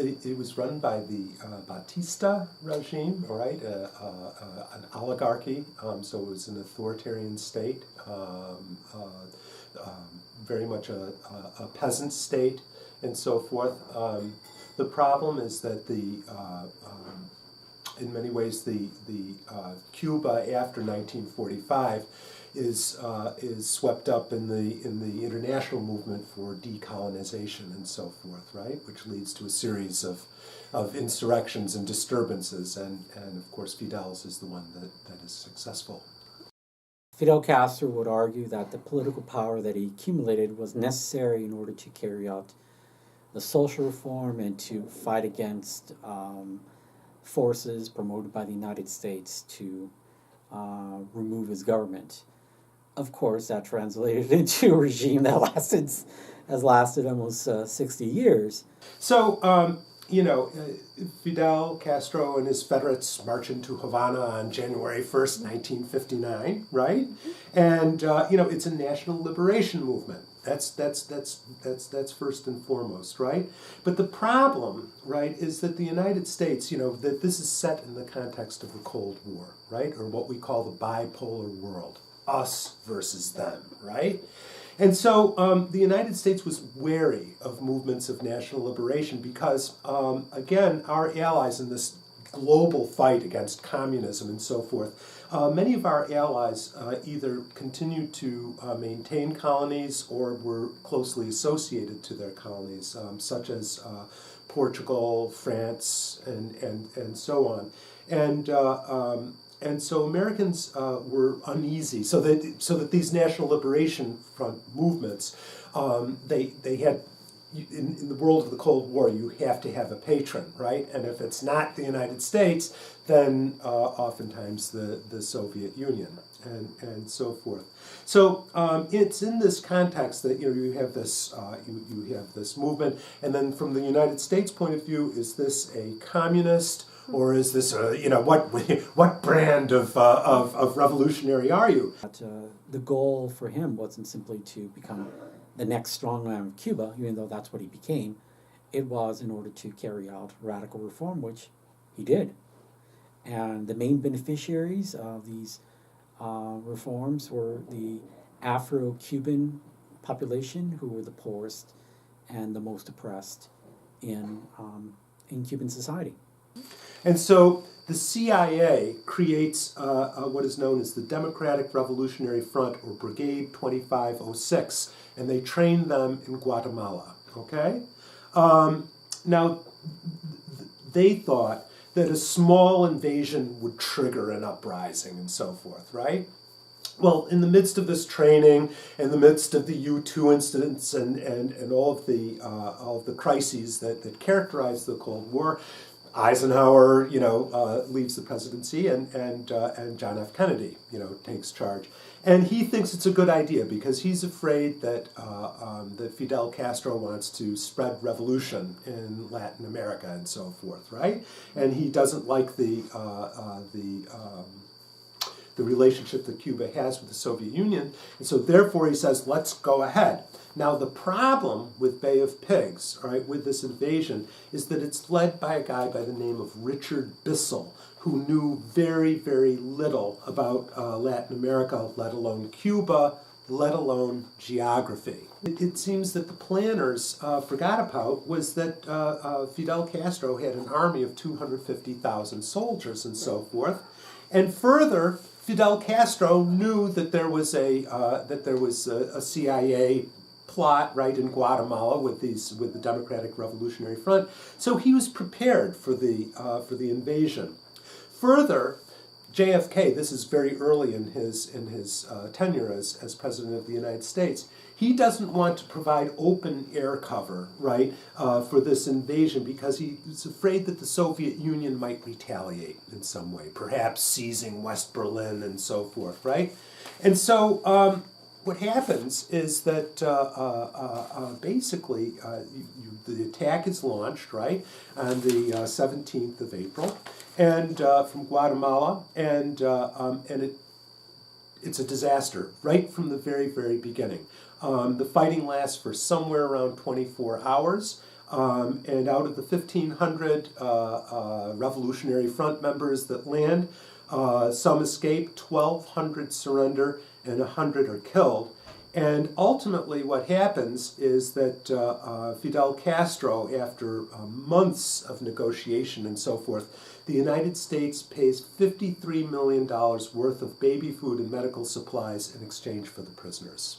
It was run by the Batista regime, right? An oligarchy, so it was an authoritarian state, very much a peasant state, and so forth. The problem is that in many ways, the Cuba after 1945 is swept up in the international movement for decolonization and so forth, right? Which leads to a series of insurrections and disturbances, and of course Fidel's is the one that is successful. Fidel Castro would argue that the political power that he accumulated was necessary in order to carry out the social reform and to fight against forces promoted by the United States to remove his government. Of course, that translated into a regime that has lasted almost 60 years. So, Fidel Castro and his Federates march into Havana on January 1st, 1959, right? And, it's a national liberation movement. That's first and foremost, right? But the problem, right, is that the United States, that this is set in the context of the Cold War, right? Or what we call the bipolar world, us versus them, right? And so the United States was wary of movements of national liberation because, again, our allies in this global fight against communism and so forth, many of our allies either continued to maintain colonies or were closely associated to their colonies, such as Portugal, France, and so on. And so Americans were uneasy, so that these National Liberation Front movements, they had, in the world of the Cold War, you have to have a patron, right? And if it's not the United States, then oftentimes the Soviet Union, and so forth. So it's in this context that you have this you have this movement, and then from the United States point of view, is this a communist? Or is this, what brand of revolutionary are you? The goal for him wasn't simply to become the next strongman of Cuba, even though that's what he became. It was in order to carry out radical reform, which he did. And the main beneficiaries of these reforms were the Afro-Cuban population, who were the poorest and the most oppressed in Cuban society. And so the CIA creates what is known as the Democratic Revolutionary Front, or Brigade 2506, and they train them in Guatemala, okay? Now, they thought that a small invasion would trigger an uprising and so forth, right? Well, in the midst of this training, in the midst of the U-2 incidents and all of the crises that characterized the Cold War, Eisenhower, leaves the presidency, and John F. Kennedy, takes charge, and he thinks it's a good idea because he's afraid that that Fidel Castro wants to spread revolution in Latin America and so forth, right? And he doesn't like the relationship that Cuba has with the Soviet Union, and so therefore he says, let's go ahead. Now the problem with Bay of Pigs, all right, with this invasion, is that it's led by a guy by the name of Richard Bissell, who knew very, very little about Latin America, let alone Cuba, let alone geography. It seems that the planners forgot about was that Fidel Castro had an army of 250,000 soldiers and so forth, and further, Fidel Castro knew that there was a CIA plot right in Guatemala with the Democratic Revolutionary Front, so he was prepared for the invasion. Further, JFK, this is very early in his tenure as president of the United States, he doesn't want to provide open air cover, right, for this invasion because he's afraid that the Soviet Union might retaliate in some way, perhaps seizing West Berlin and so forth, right? And so what happens is that basically the attack is launched, right, on the 17th of April, and from Guatemala, and it's a disaster right from the very, very beginning. The fighting lasts for somewhere around 24 hours. And out of the 1,500 Revolutionary Front members that land, some escape, 1,200 surrender, and 100 are killed. And ultimately what happens is that Fidel Castro, after months of negotiation and so forth, the United States pays $53 million worth of baby food and medical supplies in exchange for the prisoners.